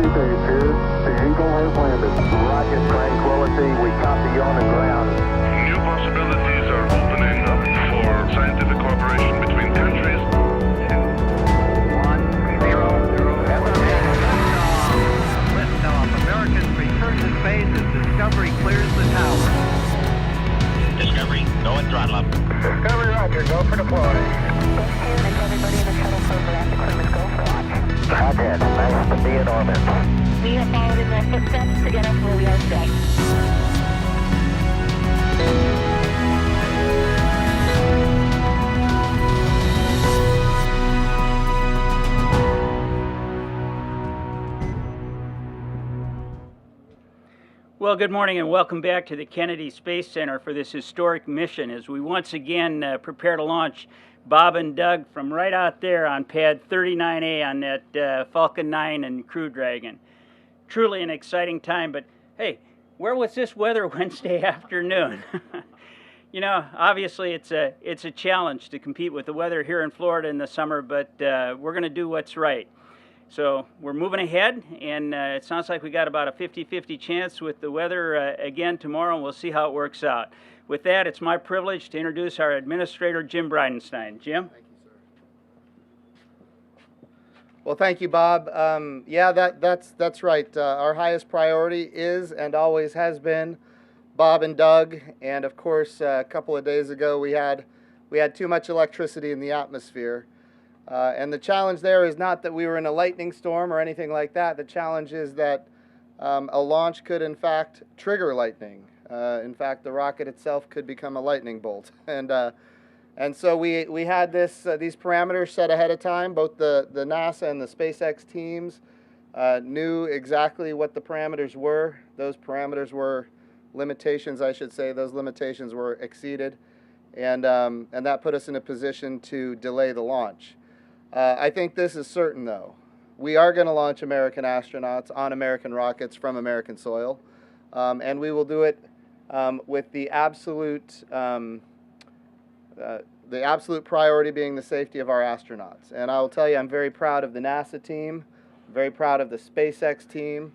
base here. The Eagle has landed. Rocket tranquility. We copy you on the ground. New possibilities are opening up for scientific cooperation between countries. 1, 0, 0. Liftoff. Americans return to space as Discovery clears the tower. Discovery, go and throttle up. Discovery, roger. Go for deploy. And everybody in the shuttle program, the crew is go for launch. Hothead, nice to be in orbit. We have followed in their footsteps to get us where we are today. Well, good morning and welcome back to the Kennedy Space Center for this historic mission as we once again prepare to launch Bob and Doug from right out there on pad 39A on that Falcon 9 and Crew Dragon. Truly an exciting time, but hey, where was this weather Wednesday afternoon? You know, obviously it's a challenge to compete with the weather here in Florida in the summer, but we're going to do what's right. So we're moving ahead, and it sounds like we got about a 50-50 chance with the weather again tomorrow, and we'll see how it works out. With that, it's my privilege to introduce our Administrator Jim Bridenstine. Jim? Thank you, sir. Well, thank you, Bob. Yeah, that's right. Our highest priority is and always has been Bob and Doug, and of course, a couple of days ago we had too much electricity in the atmosphere. And the challenge there is not that we were in a lightning storm or anything like that. The challenge is that a launch could, in fact, trigger lightning. In fact, the rocket itself could become a lightning bolt. And so we had these parameters set ahead of time. Both the NASA and the SpaceX teams knew exactly what the parameters were. Those parameters were limitations, I should say. Those limitations were exceeded. And that put us in a position to delay the launch. I think this is certain, though. We are going to launch American astronauts on American rockets from American soil, and we will do it with the absolute priority being the safety of our astronauts. And I will tell you, I'm very proud of the NASA team, very proud of the SpaceX team.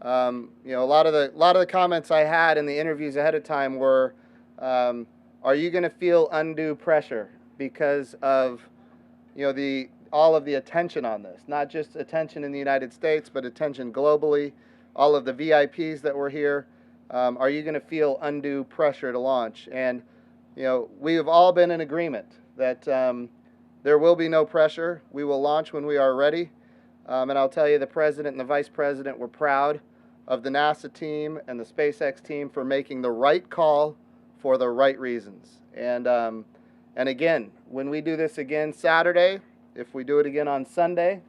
You know, a lot of the comments I had in the interviews ahead of time were, are you going to feel undue pressure because of, you know, all of the attention on this, not just attention in the United States, but attention globally, all of the VIPs that were here. Are you going to feel undue pressure to launch? And, you know, we have all been in agreement that there will be no pressure. We will launch when we are ready. And I'll tell you, the President and the Vice President were proud of the NASA team and the SpaceX team for making the right call for the right reasons. And again, when we do this again Saturday, if we do it again on Sunday,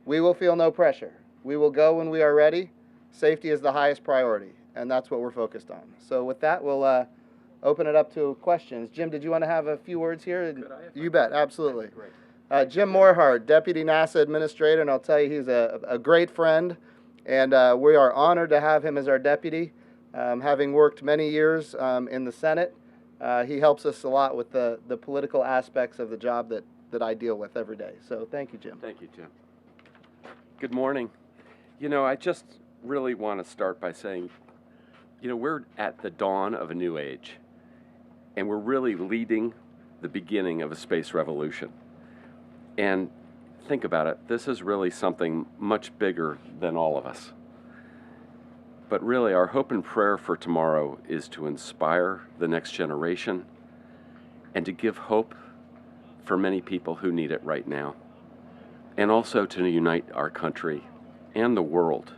we will feel no pressure. We will go when we are ready. Safety is the highest priority, and that's what we're focused on. So with that, we'll open it up to questions. Jim, did you want to have a few words here? You bet, absolutely. Jim Morhard, Deputy NASA Administrator, and I'll tell you, he's a great friend, and we are honored to have him as our deputy. Having worked many years in the Senate, he helps us a lot with the political aspects of the job that I deal with every day. So thank you, Jim. Thank you, Jim. Good morning. You know, I just really want to start by saying, you know, we're at the dawn of a new age, and we're really leading the beginning of a space revolution. And think about it, this is really something much bigger than all of us. But really, our hope and prayer for tomorrow is to inspire the next generation and to give hope for many people who need it right now, and also to unite our country and the world.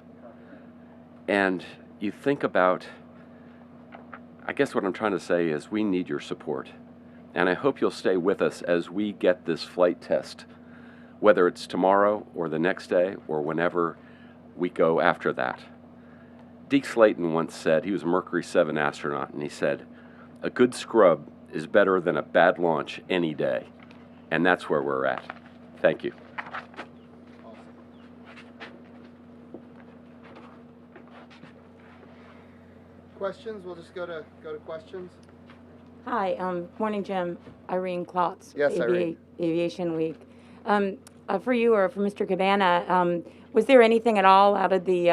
And you think about, I guess what I'm trying to say is we need your support. And I hope you'll stay with us as we get this flight test, whether it's tomorrow or the next day or whenever we go after that. Deke Slayton once said, he was a Mercury 7 astronaut, and he said, a good scrub is better than a bad launch any day. And that's where we're at. Thank you. Questions? We'll just go to questions. Hi, morning, Jim. Irene Klotz. Yes, Irene. Aviation Week. For you or for Mr. Cabana, Was there anything at all out of the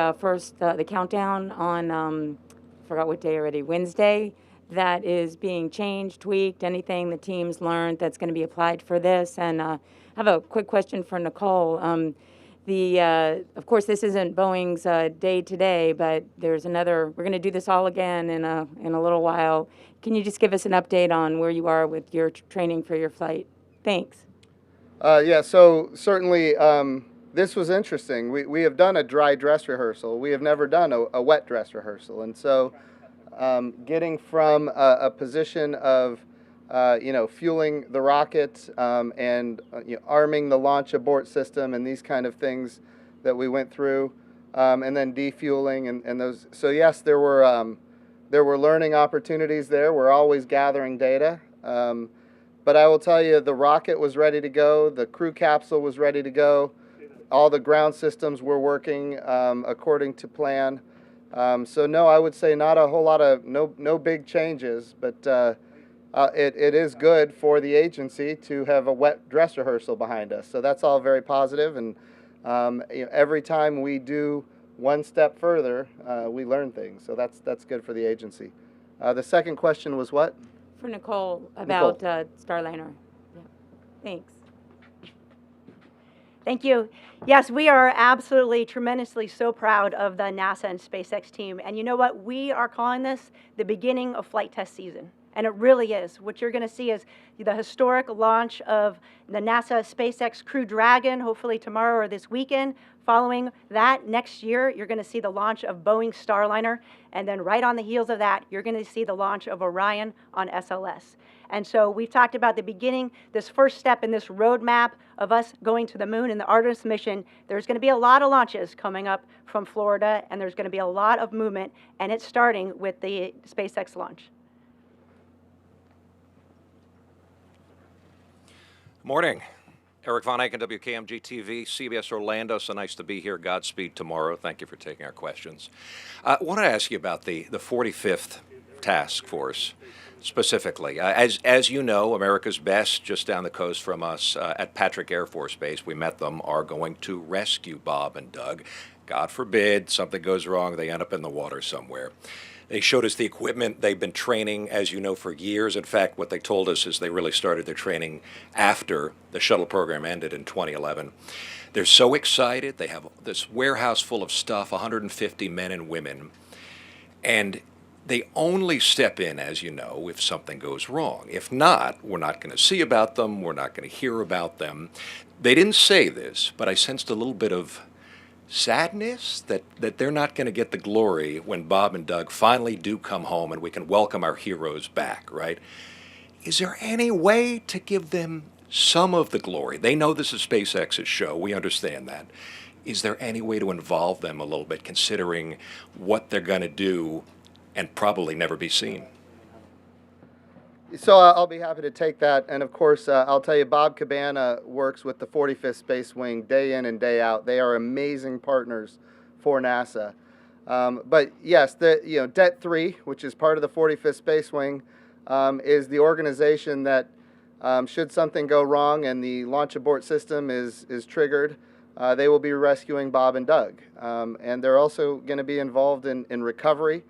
the countdown on, forgot what day already, Wednesday, that is being changed, tweaked, anything the teams learned that's going to be applied for this? And I have a quick question for Nicole. Of course, this isn't Boeing's day today, but there's another, we're going to do this all again in a little while. Can you just give us an update on where you are with your training for your flight? Thanks. Yeah, so certainly this was interesting. We have done a dry dress rehearsal. We have never done a wet dress rehearsal. And so getting from a position of fueling the rocket and arming the launch abort system and these kind of things that we went through, and then defueling and those. So yes, there were learning opportunities there. We're always gathering data. But I will tell you, the rocket was ready to go. The crew capsule was ready to go. All the ground systems were working according to plan. So no, I would say not a whole lot of, no big changes, but it is good for the agency to have a wet dress rehearsal behind us. So that's all very positive, and every time we do one step further, we learn things. So that's good for the agency. The second question was what? For Nicole about Starliner. Yeah. Thanks. Thank you. Yes, we are absolutely tremendously so proud of the NASA and SpaceX team. And you know what? We are calling this the beginning of flight test season. And it really is. What you're going to see is the historic launch of the NASA SpaceX Crew Dragon, hopefully tomorrow or this weekend. Following that, next year, you're going to see the launch of Boeing Starliner. And then right on the heels of that, you're going to see the launch of Orion on SLS. And so we've talked about the beginning, this first step in this roadmap of us going to the moon in the Artemis mission. There's going to be a lot of launches coming up from Florida, and there's going to be a lot of movement, and it's starting with the SpaceX launch. Morning. Eric Von Eycken, WKMG-TV, CBS Orlando. So nice to be here. Godspeed tomorrow. Thank you for taking our questions. I want to ask you about the 45th Task Force specifically. As you know, America's Best, just down the coast from us at Patrick Air Force Base, we met them, are going to rescue Bob and Doug. God forbid something goes wrong, they end up in the water somewhere. They showed us the equipment. They've been training, as you know, for years. In fact, what they told us is they really started their training after the shuttle program ended in 2011. They're so excited. They have this warehouse full of stuff, 150 men and women. And they only step in, as you know, if something goes wrong. If not, we're not going to see about them. We're not going to hear about them. They didn't say this, but I sensed a little bit of sadness that they're not going to get the glory when Bob and Doug finally do come home and we can welcome our heroes back, right? Is there any way to give them some of the glory? They know this is SpaceX's show. We understand that. Is there any way to involve them a little bit, considering what they're going to do and probably never be seen? So I'll be happy to take that. And of course, I'll tell you, Bob Cabana works with the 45th Space Wing day in and day out. They are amazing partners for NASA. But yes, Det 3, which is part of the 45th Space Wing, is the organization that should something go wrong and the launch abort system is triggered, they will be rescuing Bob and Doug. And they're also going to be involved in recovery.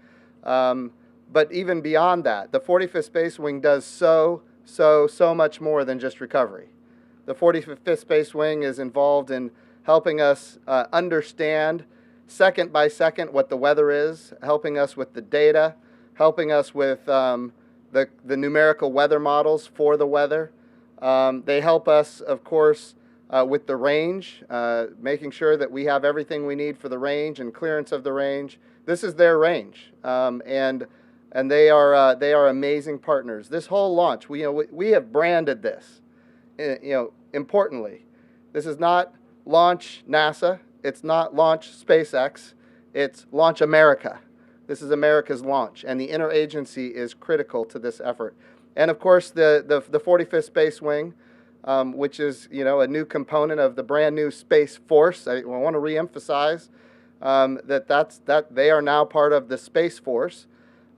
But even beyond that, the 45th Space Wing does so much more than just recovery. The 45th Space Wing is involved in helping us understand second by second what the weather is, helping us with the data, helping us with the numerical weather models for the weather. They help us, of course, with the range, making sure that we have everything we need for the range and clearance of the range. This is their range, and they are amazing partners. This whole launch, we have branded this. Importantly, this is not launch NASA. It's not launch SpaceX. It's launch America. This is America's launch, and the interagency is critical to this effort. And of course, the 45th Space Wing, which is a new component of the brand new Space Force. I want to reemphasize that they are now part of the Space Force.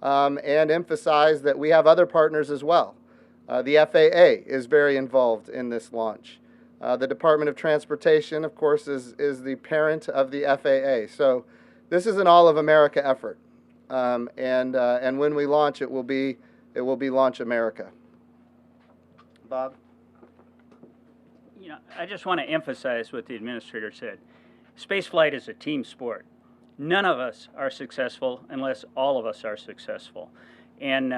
And emphasize that we have other partners as well. The FAA is very involved in this launch. The Department of Transportation, of course, is the parent of the FAA. So this is an all-of-America effort. And when we launch, it will be Launch America. Bob? You know, I just want to emphasize what the administrator said. Spaceflight is a team sport. None of us are successful unless all of us are successful. And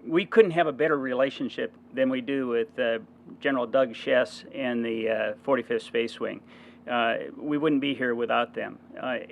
we couldn't have a better relationship than we do with General Doug Shess and the 45th Space Wing. We wouldn't be here without them.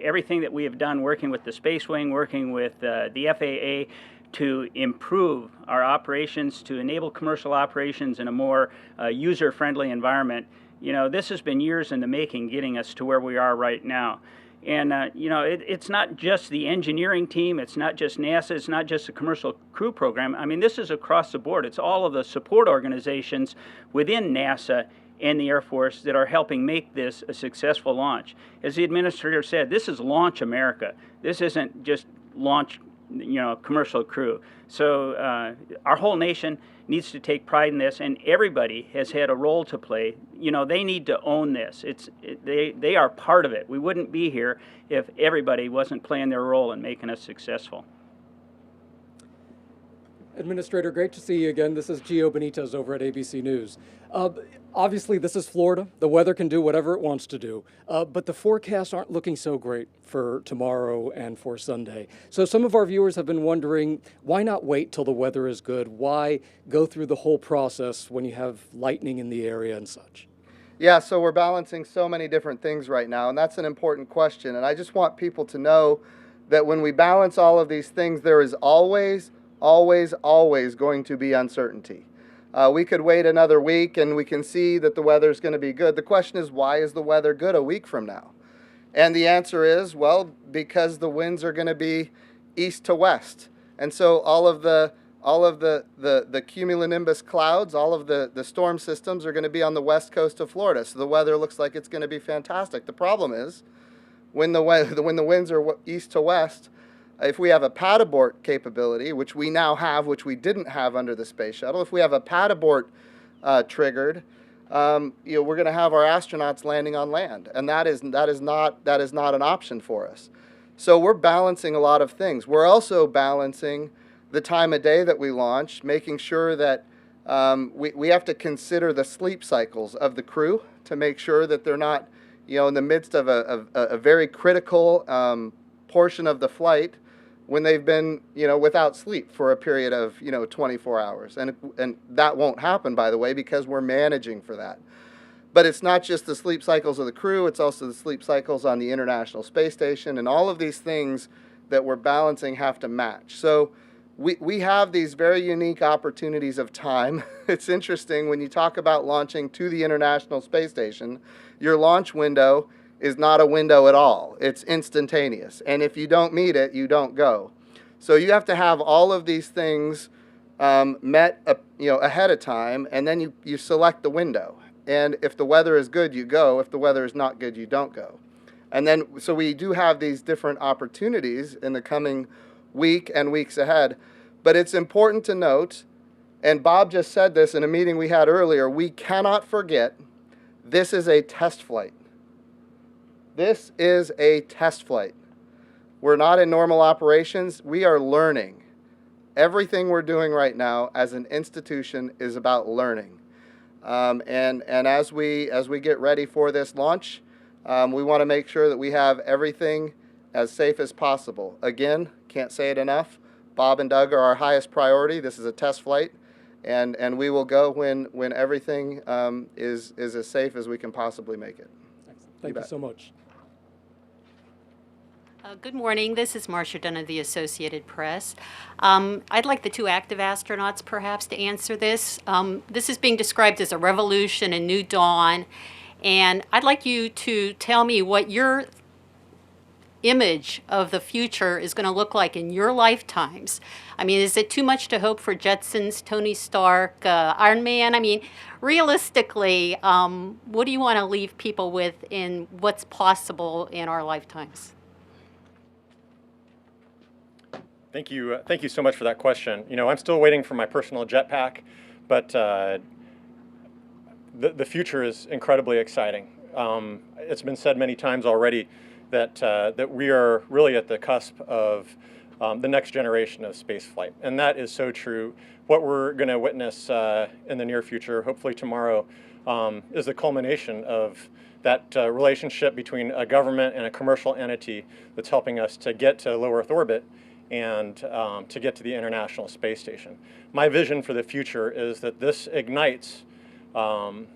Everything that we have done working with the Space Wing, working with the FAA to improve our operations, to enable commercial operations in a more user-friendly environment, you know, this has been years in the making, getting us to where we are right now. And, you know, it's not just the engineering team, it's not just NASA, it's not just the commercial crew program. I mean, this is across the board. It's all of the support organizations within NASA and the Air Force that are helping make this a successful launch. As the administrator said, this is Launch America. This isn't just launch, you know, commercial crew. So our whole nation needs to take pride in this, and everybody has had a role to play. You know, they need to own this. They are part of it. We wouldn't be here if everybody wasn't playing their role in making us successful. Administrator, great to see you again. This is Gio Benitez over at ABC News. Obviously, this is Florida. The weather can do whatever it wants to do, but the forecasts aren't looking so great for tomorrow and for Sunday. So some of our viewers have been wondering, why not wait till the weather is good? Why go through the whole process when you have lightning in the area and such? Yeah, so we're balancing so many different things right now, and that's an important question. And I just want people to know that when we balance all of these things, there is always going to be uncertainty. We could wait another week and we can see that the weather's going to be good. The question is, why is the weather good a week from now? And the answer is, well, because the winds are going to be east to west. And so all of the cumulonimbus clouds, all of the storm systems are going to be on the west coast of Florida. So the weather looks like it's going to be fantastic. The problem is, when the winds are east to west, if we have a pad abort capability, which we now have, which we didn't have under the space shuttle, if we have a pad abort triggered, we're going to have our astronauts landing on land, and that is not an option for us. So we're balancing a lot of things. We're also balancing the time of day that we launch, making sure that we have to consider the sleep cycles of the crew to make sure that they're not, in the midst of a very critical portion of the flight, when they've been, without sleep for a period of, 24 hours. And that won't happen, by the way, because we're managing for that. But it's not just the sleep cycles of the crew, it's also the sleep cycles on the International Space Station, and all of these things that we're balancing have to match. So we have these very unique opportunities of time. It's interesting, when you talk about launching to the International Space Station, your launch window is not a window at all. It's instantaneous. And if you don't meet it, you don't go. So you have to have all of these things met ahead of time, and then you select the window. And if the weather is good, you go. If the weather is not good, you don't go. And then, so we do have these different opportunities in the coming week and weeks ahead. But it's important to note, and Bob just said this in a meeting we had earlier, we cannot forget this is a test flight. This is a test flight. We're not in normal operations. We are learning. Everything we're doing right now as an institution is about learning. And as we get ready for this launch, we want to make sure that we have everything as safe as possible. Again, can't say it enough. Bob and Doug are our highest priority. This is a test flight, and we will go when everything is as safe as we can possibly make it. Thank you so much. Good morning. This is Marcia Dunn of the Associated Press. I'd like the two active astronauts perhaps to answer this. This is being described as a revolution, a new dawn, and I'd like you to tell me what your image of the future is going to look like in your lifetimes. I mean, is it too much to hope for Jetsons, Tony Stark, Iron Man? I mean, realistically, what do you want to leave people with in what's possible in our lifetimes? Thank you so much for that question. I'm still waiting for my personal jetpack, but the future is incredibly exciting. It's been said many times already that that we are really at the cusp of the next generation of space flight, and that is so true. What we're going to witness in the near future, hopefully tomorrow, is the culmination of that relationship between a government and a commercial entity that's helping us to get to low Earth orbit and to get to the International Space Station. My vision for the future is that this ignites that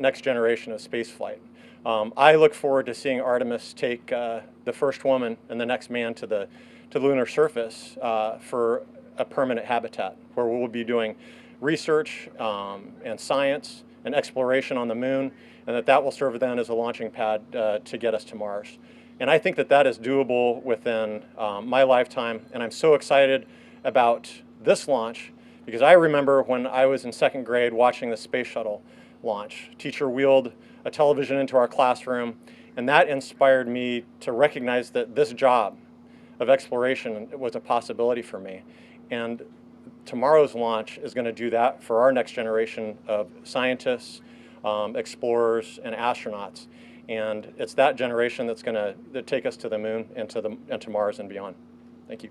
next generation of space flight. I look forward to seeing Artemis take the first woman and the next man to the lunar surface for a permanent habitat, where we'll be doing research and science and exploration on the moon, and that will serve then as a launching pad to get us to Mars. And I think that is doable within my lifetime, and I'm so excited about this launch because I remember when I was in second grade watching the space shuttle launch. Teacher wheeled a television into our classroom, and that inspired me to recognize that this job of exploration was a possibility for me. And tomorrow's launch is going to do that for our next generation of scientists, explorers, and astronauts. And it's that generation that's going to take us to the moon and to Mars and beyond. Thank you.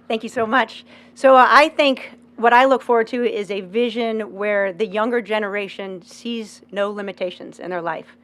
Thank you so much. So I think what I look forward to is a vision where the younger generation sees no limitations in their life,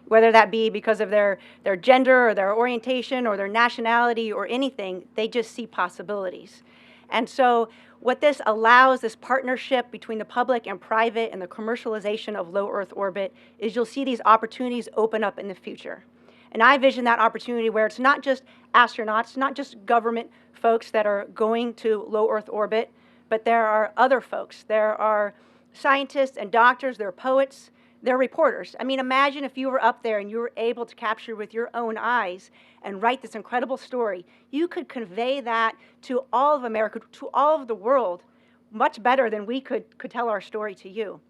whether that be because of their gender or their orientation or their nationality or anything. They just see possibilities. And so what this allows, this partnership between the public and private and the commercialization of low Earth orbit, is you'll see these opportunities open up in the future. And I vision that opportunity where it's not just astronauts, not just government folks that are going to low Earth orbit, but there are other folks. There are scientists and doctors, there are poets, there are reporters. I mean, imagine if you were up there and you were able to capture with your own eyes and write this incredible story. You could convey that to all of America, to all of the world, much better than we could tell our story to you.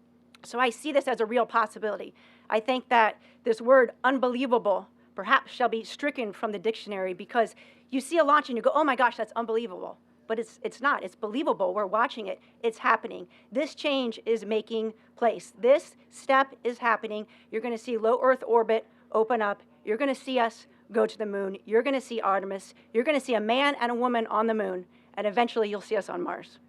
So I see this as a real possibility. I think that this word unbelievable perhaps shall be stricken from the dictionary, because you see a launch and you go, oh my gosh, that's unbelievable. But it's not. It's believable. We're watching it. It's happening. This change is making place. This step is happening. You're going to see low Earth orbit open up. You're going to see us go to the moon. You're going to see Artemis. You're going to see a man and a woman on the moon. And eventually you'll see us on Mars.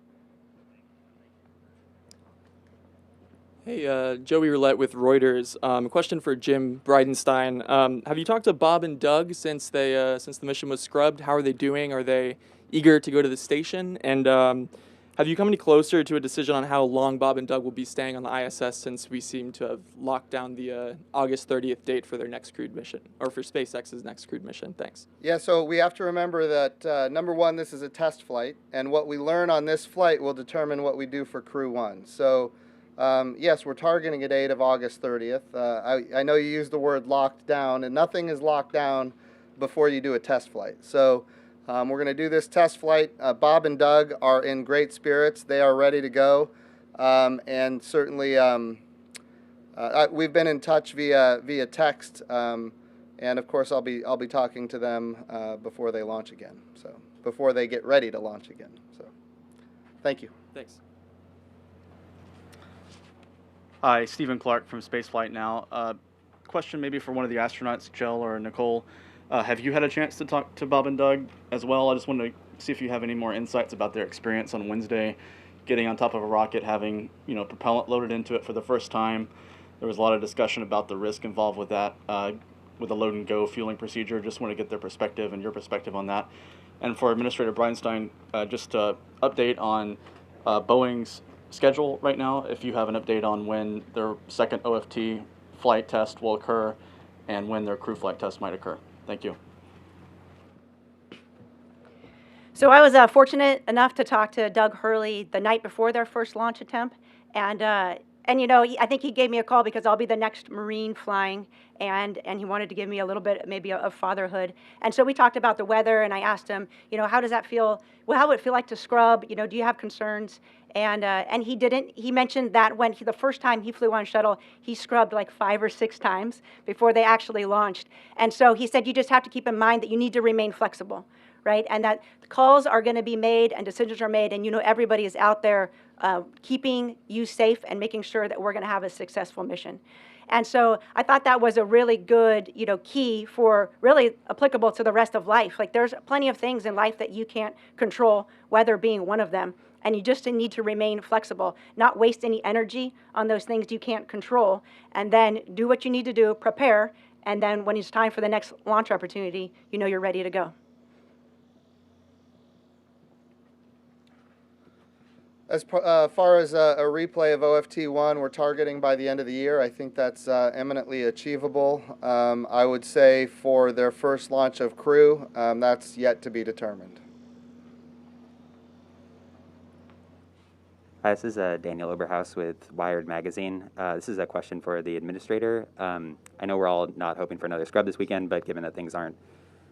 Hey, Joey Roulette with Reuters. A question for Jim Bridenstine. Have you talked to Bob and Doug since the mission was scrubbed? How are they doing? Are they eager to go to the station? And have you come any closer to a decision on how long Bob and Doug will be staying on the ISS, since we seem to have locked down the August 30th date for their next crewed mission, or for SpaceX's next crewed mission? Thanks. Yeah, so we have to remember that, number one, this is a test flight, and what we learn on this flight will determine what we do for Crew 1. So, yes, we're targeting a date of August 30th. I know you used the word locked down, and nothing is locked down before you do a test flight. So we're going to do this test flight. Bob and Doug are in great spirits. They are ready to go, and certainly we've been in touch via text, and of course I'll be talking to them before they launch again. So before they get ready to launch again. So thank you. Thanks. Hi, Stephen Clark from Spaceflight Now. Question maybe for one of the astronauts, Kjell or Nicole. Have you had a chance to talk to Bob and Doug as well? I just wanted to see if you have any more insights about their experience on Wednesday, getting on top of a rocket, having propellant loaded into it for the first time. There was a lot of discussion about the risk involved with that, with the load and go fueling procedure. Just want to get their perspective and your perspective on that. And for Administrator Bridenstine, just to update on Boeing's schedule right now, if you have an update on when their second OFT flight test will occur and when their crew flight test might occur. Thank you. So I was fortunate enough to talk to Doug Hurley the night before their first launch attempt, and I think he gave me a call because I'll be the next Marine flying, and he wanted to give me a little bit maybe of fatherhood. And so we talked about the weather, and I asked him, how does that feel? Well, how would it feel like to scrub? Do you have concerns? And he didn't. He mentioned that when the first time he flew on shuttle, he scrubbed like 5 or 6 times before they actually launched. And so he said, you just have to keep in mind that you need to remain flexible, right? And that calls are going to be made and decisions are made, and you know everybody is out there keeping you safe and making sure that we're going to have a successful mission. And so I thought that was a really good, key for really applicable to the rest of life. Like there's plenty of things in life that you can't control, weather being one of them. And you just need to remain flexible, not waste any energy on those things you can't control, and then do what you need to do, prepare, and then when it's time for the next launch opportunity, you know you're ready to go. As far as a replay of OFT1, we're targeting by the end of the year. I think that's eminently achievable. I would say for their first launch of crew, that's yet to be determined. Hi, this is Daniel Oberhaus with Wired Magazine. This is a question for the administrator. I know we're all not hoping for another scrub this weekend, but given that things aren't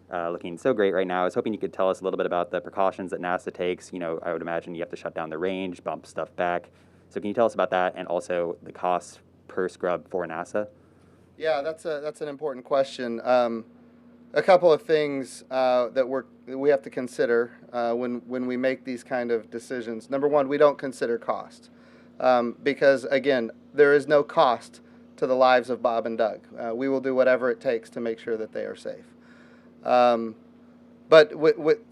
looking so great right now, I was hoping you could tell us a little bit about the precautions that NASA takes. I would imagine you have to shut down the range, bump stuff back. So can you tell us about that, and also the costs per scrub for NASA? Yeah, that's an important question. A couple of things that we have to consider when we make these kind of decisions. Number one, we don't consider cost because, again, there is no cost to the lives of Bob and Doug. We will do whatever it takes to make sure that they are safe. But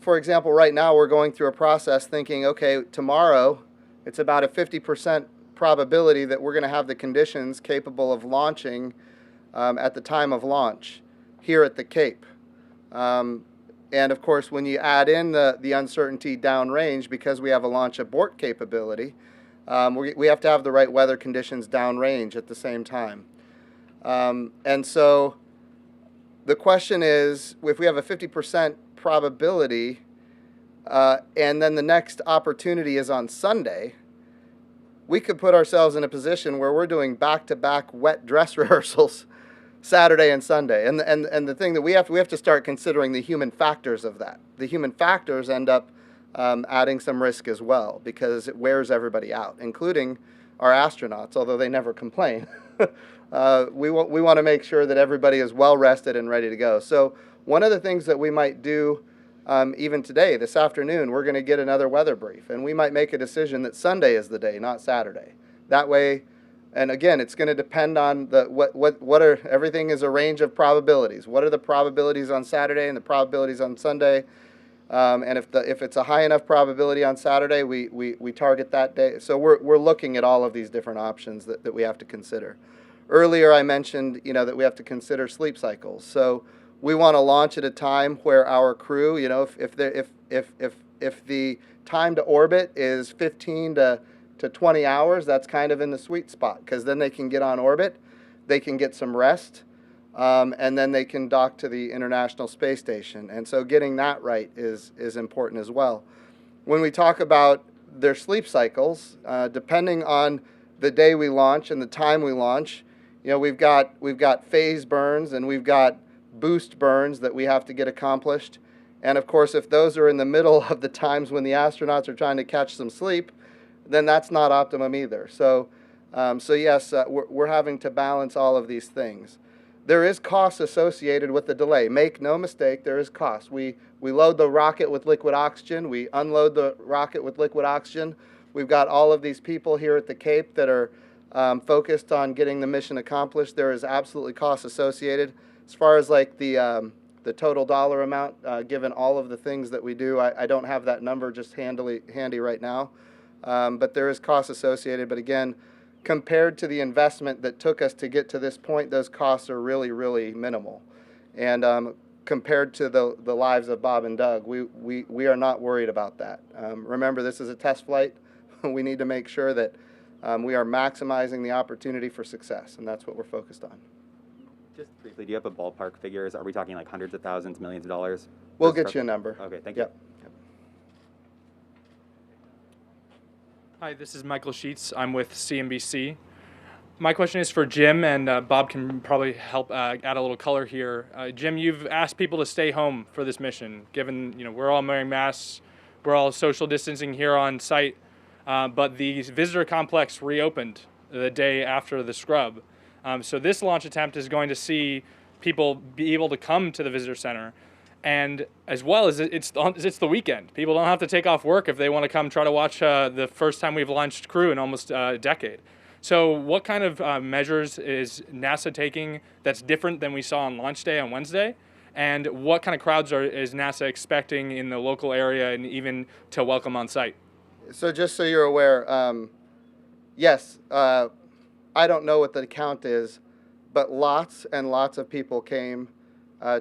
for example, right now we're going through a process thinking, okay, tomorrow it's about a 50% probability that we're going to have the conditions capable of launching at the time of launch here at the Cape. And of course, when you add in the uncertainty downrange, because we have a launch abort capability, we have to have the right weather conditions downrange at the same time. And so the question is, if we have a 50% probability, and then the next opportunity is on Sunday, we could put ourselves in a position where we're doing back-to-back wet dress rehearsals Saturday and Sunday. And the thing that we have to start considering the human factors of that. The human factors end up adding some risk as well, because it wears everybody out, including our astronauts, although they never complain. We want to make sure that everybody is well rested and ready to go. So one of the things that we might do even today, this afternoon, we're going to get another weather brief, and we might make a decision that Sunday is the day, not Saturday. That way, and again, it's going to depend on everything is a range of probabilities. What are the probabilities on Saturday and the probabilities on Sunday? And if it's a high enough probability on Saturday, we target that day. So we're looking at all of these different options that we have to consider. Earlier I mentioned that we have to consider sleep cycles. So we want to launch at a time where our crew, if the time to orbit is 15 to 20 hours, that's kind of in the sweet spot, because then they can get on orbit, they can get some rest, and then they can dock to the International Space Station. And so getting that right is important as well. When we talk about their sleep cycles, depending on the day we launch and the time we launch, we've got phase burns and we've got boost burns that we have to get accomplished. And of course, if those are in the middle of the times when the astronauts are trying to catch some sleep, then that's not optimum either. So yes, we're having to balance all of these things. There is cost associated with the delay. Make no mistake, there is cost. We load the rocket with liquid oxygen. We unload the rocket with liquid oxygen. We've got all of these people here at the Cape that are focused on getting the mission accomplished. There is absolutely cost associated. As far as like the total dollar amount, given all of the things that we do, I don't have that number just handy right now. But there is cost associated. But again, compared to the investment that took us to get to this point, those costs are really, really minimal. And compared to the lives of Bob and Doug, we are not worried about that. Remember, this is a test flight. We need to make sure that we are maximizing the opportunity for success, and that's what we're focused on. Just briefly, do you have a ballpark figures? Are we talking like hundreds of thousands, millions of dollars? We'll get you a number. Okay, thank you. Yep. Hi, this is Michael Sheets. I'm with CNBC. My question is for Jim, and Bob can probably help add a little color here. Jim, you've asked people to stay home for this mission, given we're all wearing masks, we're all social distancing here on site, but the visitor complex reopened the day after the scrub. So this launch attempt is going to see people be able to come to the visitor center. And as well as it's the weekend. People don't have to take off work if they want to come try to watch the first time we've launched Crew in almost a decade. So what kind of measures is NASA taking that's different than we saw on launch day on Wednesday? And what kind of crowds is NASA expecting in the local area and even to welcome on site? So just so you're aware, yes, I don't know what the count is, but lots and lots of people came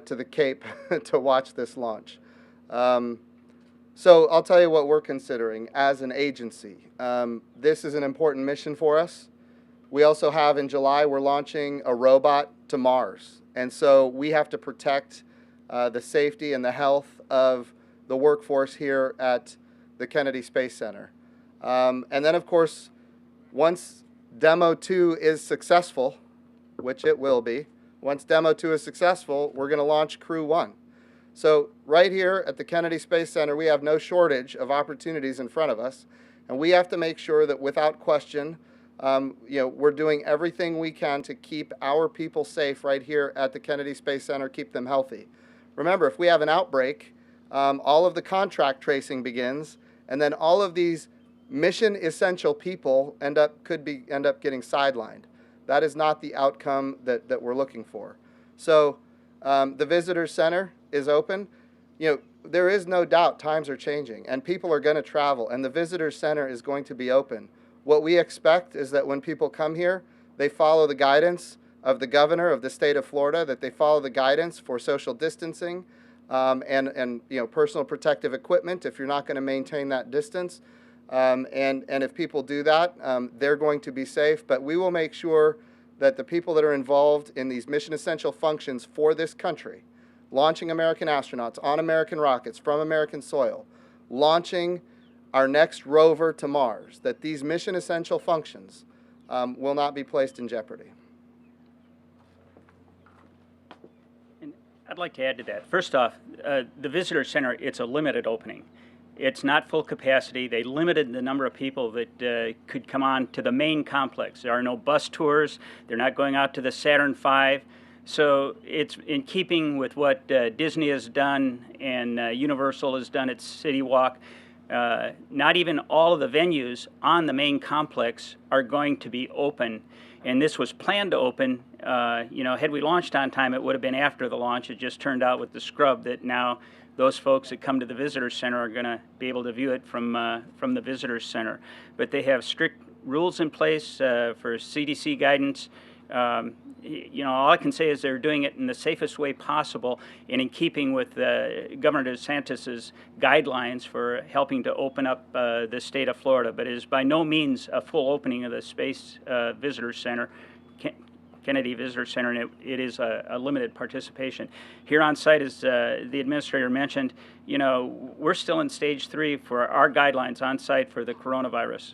to the Cape to watch this launch. So I'll tell you what we're considering as an agency. This is an important mission for us. We also have in July, we're launching a robot to Mars. And so we have to protect the safety and the health of the workforce here at the Kennedy Space Center. And then, of course, once Demo 2 is successful, which it will be, once Demo 2 is successful, we're going to launch Crew 1. So right here at the Kennedy Space Center, we have no shortage of opportunities in front of us, and we have to make sure that without question, we're doing everything we can to keep our people safe right here at the Kennedy Space Center, keep them healthy. Remember, if we have an outbreak, all of the contract tracing begins, and then all of these mission essential people end up getting sidelined. That is not the outcome that we're looking for. So the visitor center is open. There is no doubt times are changing and people are going to travel, and the visitor center is going to be open. What we expect is that when people come here, they follow the guidance of the governor of the state of Florida, that they follow the guidance for social distancing and personal protective equipment if you're not going to maintain that distance. And if people do that, they're going to be safe. But we will make sure that the people that are involved in these mission essential functions for this country, launching American astronauts on American rockets from American soil, launching our next rover to Mars, that these mission essential functions will not be placed in jeopardy. And I'd like to add to that. First off, the visitor center, it's a limited opening. It's not full capacity. They limited the number of people that could come on to the main complex. There are no bus tours. They're not going out to the Saturn V. So it's in keeping with what Disney has done and Universal has done at City Walk. Not even all of the venues on the main complex are going to be open. And this was planned to open. Had we launched on time, it would have been after the launch. It just turned out with the scrub that now those folks that come to the visitor center are going to be able to view it from the visitor center. But they have strict rules in place for CDC guidance. All I can say is they're doing it in the safest way possible and in keeping with Governor DeSantis's guidelines for helping to open up the state of Florida. But it is by no means a full opening of the Space Visitor Center, Kennedy Visitor Center, and it is a limited participation. Here on site, as the administrator mentioned, we're still in stage 3 for our guidelines on site for the coronavirus.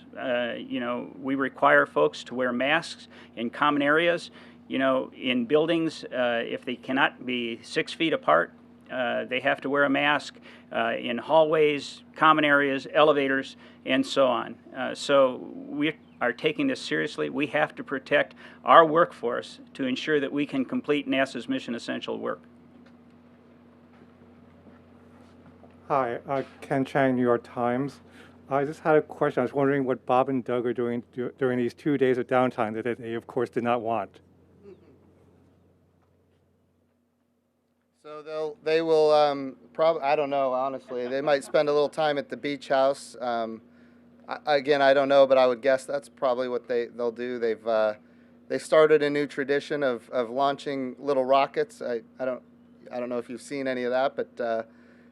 We require folks to wear masks in common areas. In buildings, if they cannot be 6 feet apart, they have to wear a mask in hallways, common areas, elevators, and so on. So we are taking this seriously. We have to protect our workforce to ensure that we can complete NASA's mission essential work. Hi, Ken Chang, New York Times. I just had a question. I was wondering what Bob and Doug are doing during these 2 days of downtime that they, of course, did not want. So they will probably, I don't know, honestly. They might spend a little time at the beach house. Again, I don't know, but I would guess that's probably what they'll do. They started a new tradition of launching little rockets. I don't know if you've seen any of that, but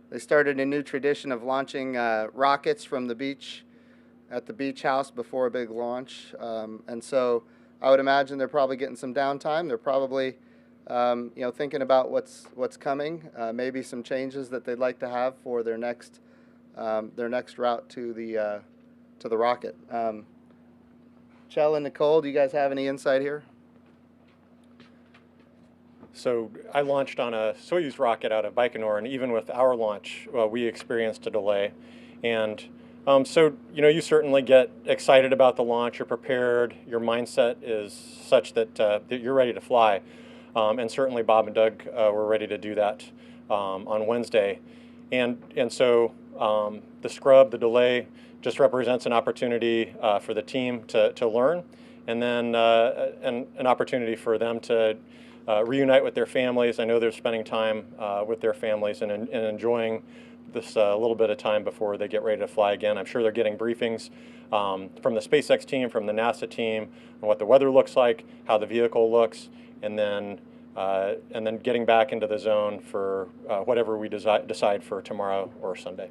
they started a new tradition of launching rockets from the beach at the beach house before a big launch. And so I would imagine they're probably getting some downtime. They're probably thinking about what's coming, maybe some changes that they'd like to have for their next route to the rocket. Kjell and Nicole, do you guys have any insight here? So I launched on a Soyuz rocket out of Baikonur, and even with our launch, we experienced a delay. And so you certainly get excited about the launch. You're prepared. Your mindset is such that you're ready to fly. And certainly Bob and Doug were ready to do that. on Wednesday. And so the scrub, the delay, just represents an opportunity for the team to learn, and then an opportunity for them to reunite with their families. I know they're spending time with their families and enjoying this little bit of time before they get ready to fly again. I'm sure they're getting briefings from the SpaceX team, from the NASA team, on what the weather looks like, how the vehicle looks, and then getting back into the zone for whatever we decide for tomorrow or Sunday.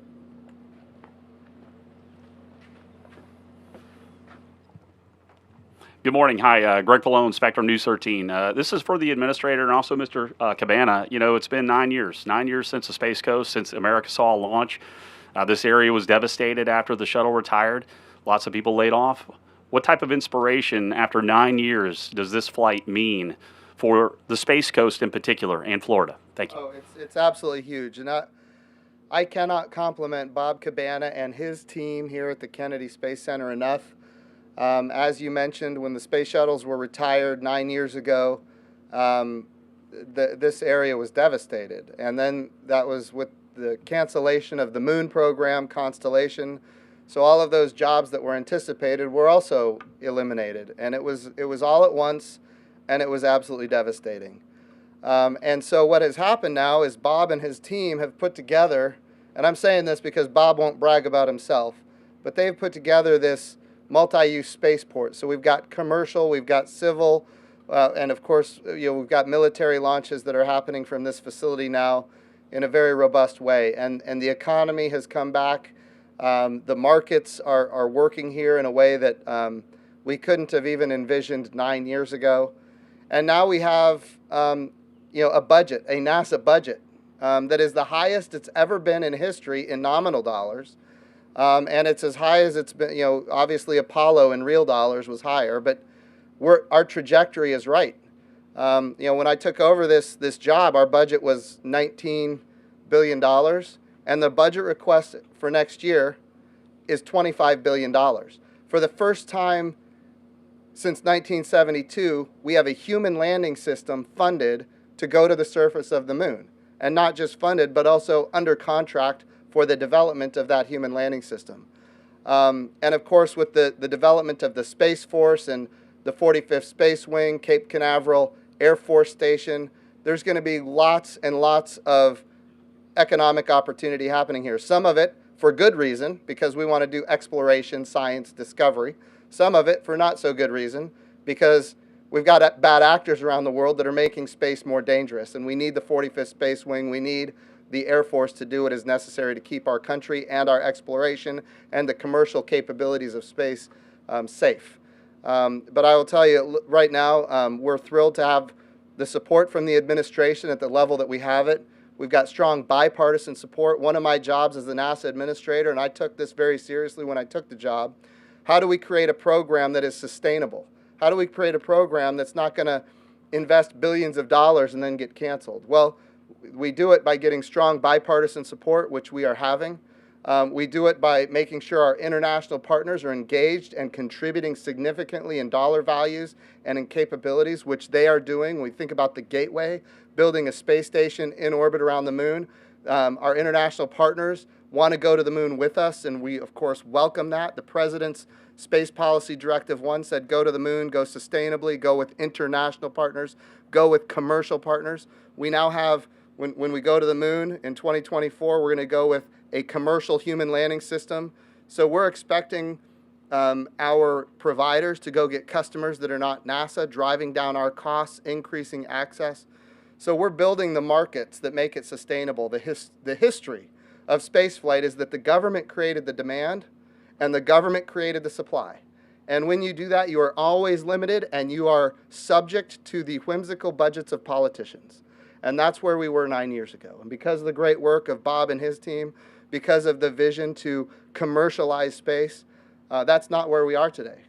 Good morning. Hi, Greg Pallone, Spectrum News 13. This is for the administrator and also Mr. Cabana. You know, it's been 9 years since the Space Coast, since America saw a launch. This area was devastated after the shuttle retired. Lots of people laid off. What type of inspiration after 9 years does this flight mean for the Space Coast in particular and Florida? Thank you. Oh, it's absolutely huge. And I cannot compliment Bob Cabana and his team here at the Kennedy Space Center enough. As you mentioned, when the space shuttles were retired 9 years ago, this area was devastated. And then that was with the cancellation of the Moon program, Constellation. So all of those jobs that were anticipated were also eliminated. And it was all at once, and it was absolutely devastating. And so what has happened now is Bob and his team have put together, and I'm saying this because Bob won't brag about himself, but they've put together this multi-use spaceport. So we've got commercial, we've got civil, and of course, we've got military launches that are happening from this facility now in a very robust way. And the economy has come back. The markets are working here in a way that we couldn't have even envisioned 9 years ago. And now we have, a budget, a NASA budget, that is the highest it's ever been in history in nominal dollars. And it's as high as it's been, obviously Apollo in real dollars was higher, but our trajectory is right. When I took over this job, our budget was $19 billion, and the budget request for next year is $25 billion. For the first time since 1972, we have a human landing system funded to go to the surface of the moon, and not just funded, but also under contract for the development of that human landing system. And of course, with the development of the Space Force and the 45th Space Wing, Cape Canaveral Air Force Station, there's going to be lots and lots of economic opportunity happening here. Some of it for good reason, because we want to do exploration, science, discovery. Some of it for not so good reason, because we've got bad actors around the world that are making space more dangerous, and we need the 45th Space Wing. We need the Air Force to do what is necessary to keep our country and our exploration and the commercial capabilities of space safe. But I will tell you right now, we're thrilled to have the support from the administration at the level that we have it. We've got strong bipartisan support. One of my jobs as the NASA administrator, and I took this very seriously when I took the job, how do we create a program that is sustainable? How do we create a program that's not going to invest billions of dollars and then get canceled? Well, we do it by getting strong bipartisan support, which we are having. We do it by making sure our international partners are engaged and contributing significantly in dollar values and in capabilities, which they are doing. When we think about the Gateway, building a space station in orbit around the moon. Our international partners want to go to the moon with us, and we, of course, welcome that. The President's Space Policy Directive 1 said go to the moon, go sustainably, go with international partners, go with commercial partners. We now have, when we go to the moon in 2024, we're going to go with a commercial human landing system. So we're expecting our providers to go get customers that are not NASA, driving down our costs, increasing access. So we're building the markets that make it sustainable. The history of spaceflight is that the government created the demand and the government created the supply. And when you do that, you are always limited and you are subject to the whimsical budgets of politicians. And that's where we were 9 years ago. And because of the great work of Bob and his team, because of the vision to commercialize space, that's not where we are today.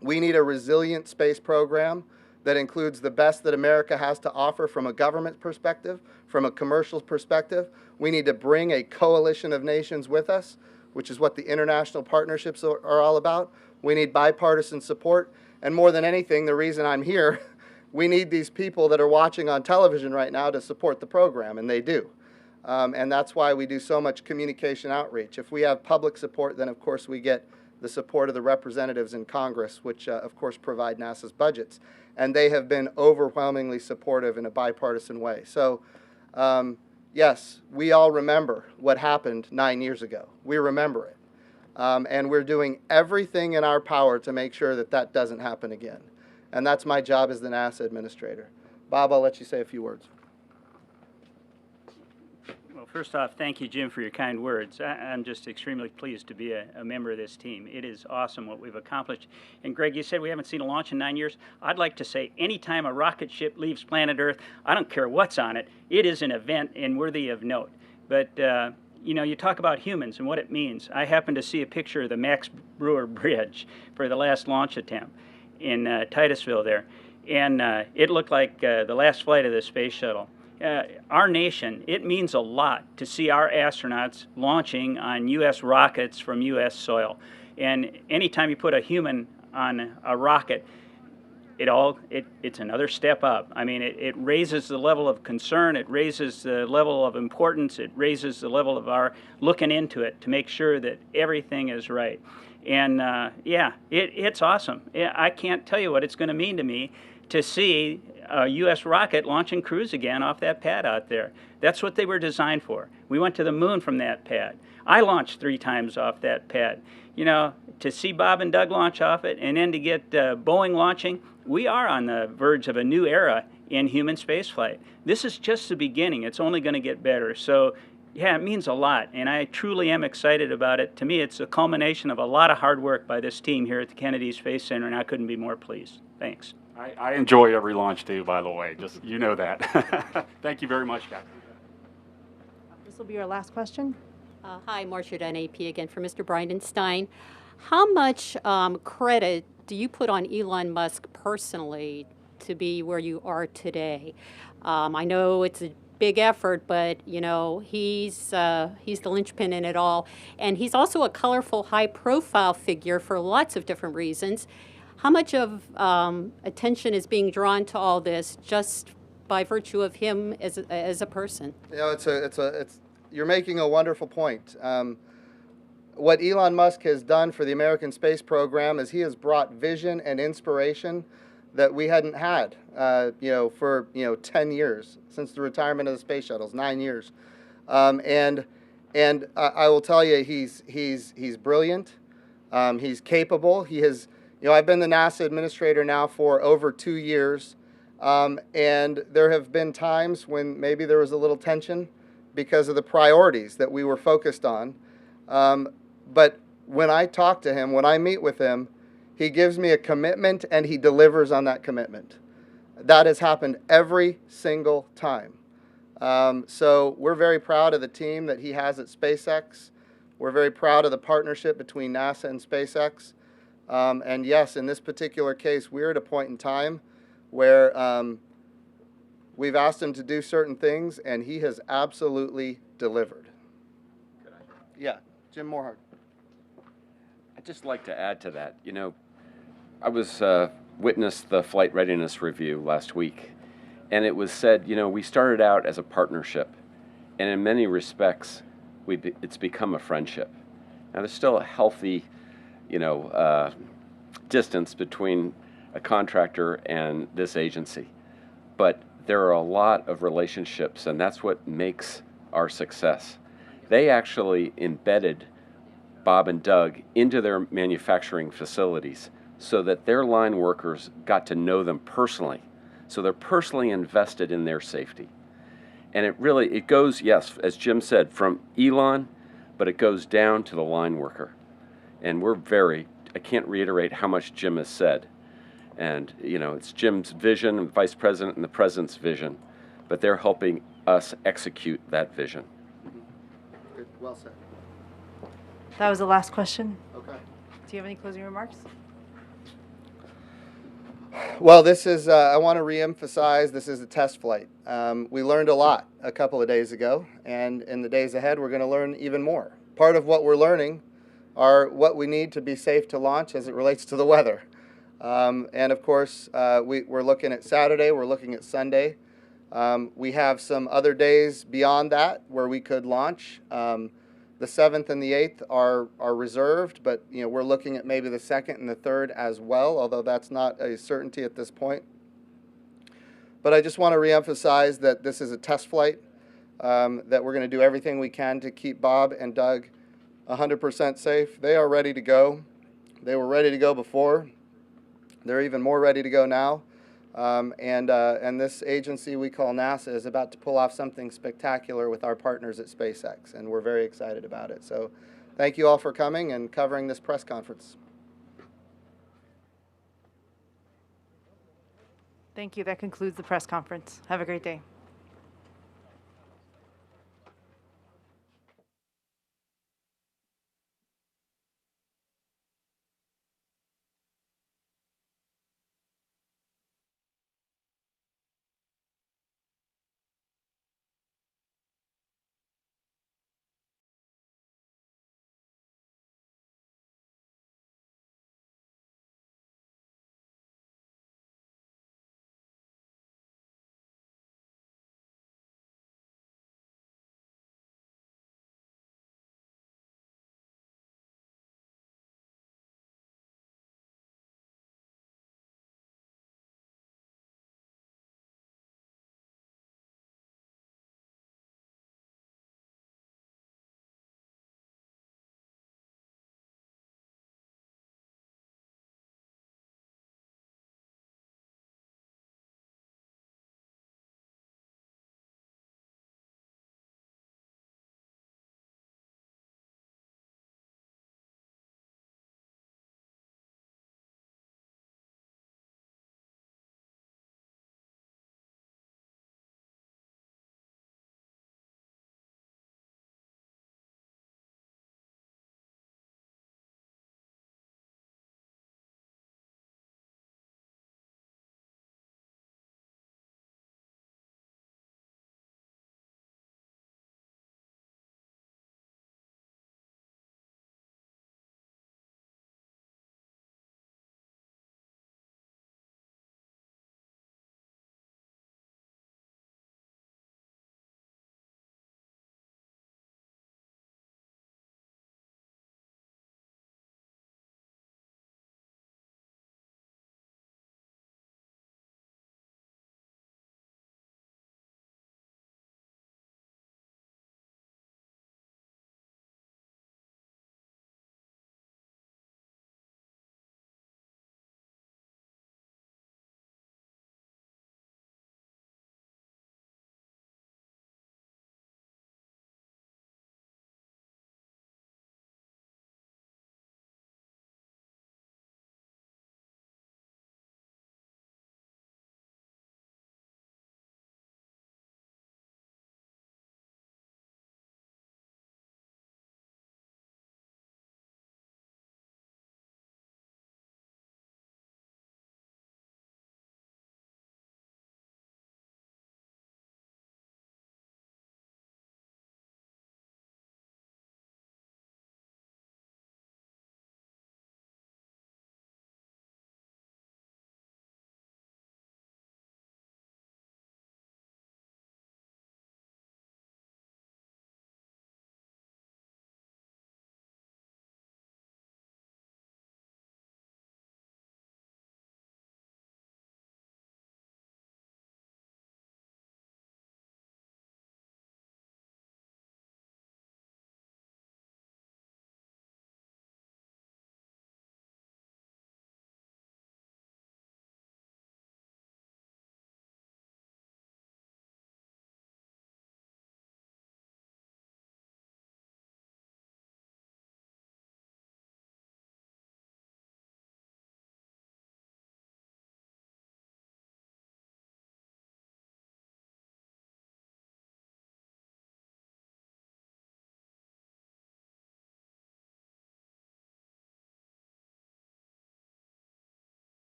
We need a resilient space program that includes the best that America has to offer from a government perspective, from a commercial perspective. We need to bring a coalition of nations with us, which is what the international partnerships are all about. We need bipartisan support. And more than anything, the reason I'm here we need these people that are watching on television right now to support the program, and they do. And that's why we do so much communication outreach. If we have public support, then of course we get the support of the representatives in Congress, which of course provide NASA's budgets. And they have been overwhelmingly supportive in a bipartisan way. So yes, we all remember what happened 9 years ago. We remember it. And we're doing everything in our power to make sure that that doesn't happen again. And that's my job as the NASA Administrator. Bob, I'll let you say a few words. Well, first off, thank you, Jim, for your kind words. I'm just extremely pleased to be a member of this team. It is awesome what we've accomplished. And Greg, you said we haven't seen a launch in 9 years. I'd like to say anytime a rocket ship leaves planet Earth, I don't care what's on it, it is an event and worthy of note. But you know, you talk about humans and what it means. I happened to see a picture of the Max Brewer Bridge for the last launch attempt in Titusville there. And it looked like the last flight of the space shuttle. Our nation, it means a lot to see our astronauts launching on U.S. rockets from U.S. soil. And anytime you put a human on a rocket, it's another step up. I mean, it raises the level of concern, it raises the level of importance, it raises the level of our looking into it to make sure that everything is right. And yeah, it's awesome. I can't tell you what it's going to mean to me to see a U.S. rocket launching crews again off that pad out there. That's what they were designed for. We went to the moon from that pad. I launched 3 times off that pad. You know, to see Bob and Doug launch off it and then to get Boeing launching, we are on the verge of a new era in human spaceflight. This is just the beginning. It's only going to get better. So yeah, it means a lot, and I truly am excited about it. To me, it's a culmination of a lot of hard work by this team here at the Kennedy Space Center, and I couldn't be more pleased. Thanks. I enjoy every launch too, by the way. Just, you know that. Thank you very much, guys. This will be our last question. Hi, Marcia Dunn, AP again for Mr. Bridenstine. How much credit do you put on Elon Musk personally to be where you are today? I know it's a big effort, but you know he's the linchpin in it all, and he's also a colorful, high-profile figure for lots of different reasons. How much of attention is being drawn to all this just by virtue of him as a person? You know, you're making a wonderful point. What Elon Musk has done for the American space program is he has brought vision and inspiration that we hadn't had, you know, for 10 years since the retirement of the space shuttles, 9 years, and I will tell you, he's brilliant, he's capable. He has, you know, I've been the NASA administrator now for over 2 years, and there have been times when maybe there was a little tension because of the priorities that we were focused on. But when I talk to him, when I meet with him, he gives me a commitment and he delivers on that commitment. That has happened every single time. So we're very proud of the team that he has at SpaceX. We're very proud of the partnership between NASA and SpaceX. And yes, in this particular case, we're at a point in time where we've asked him to do certain things, and he has absolutely delivered. Yeah, Jim Morhard. I'd just like to add to that. You know, I was witnessed the flight readiness review last week, and it was said, you know, we started out as a partnership, and in many respects, it's become a friendship. Now, there's still a healthy, you know, distance between a contractor and this agency, but there are a lot of relationships, and that's what makes our success. They actually embedded Bob and Doug into their manufacturing facilities so that their line workers got to know them personally. So they're personally invested in their safety. And it goes, yes, as Jim said, from Elon, but it goes down to the line worker. And I can't reiterate how much Jim has said. And, you know, it's Jim's vision, and the Vice President and the President's vision, but they're helping us execute that vision. Good, well said. That was the last question. Okay. Do you have any closing remarks? Well, this is, I want to reemphasize, this is a test flight. We learned a lot a couple of days ago, and in the days ahead, we're going to learn even more. Part of what we're learning are what we need to be safe to launch as it relates to the weather. And of course, we're looking at Saturday, we're looking at Sunday. We have some other days beyond that where we could launch. The 7th and the 8th are reserved, but we're looking at maybe the 2nd and the 3rd as well, although that's not a certainty at this point. But I just want to reemphasize that this is a test flight, that we're going to do everything we can to keep Bob and Doug 100% safe. They are ready to go. They were ready to go before. They're even more ready to go now. And this agency we call NASA is about to pull off something spectacular with our partners at SpaceX, and we're very excited about it. So thank you all for coming and covering this press conference. Thank you. That concludes the press conference. Have a great day.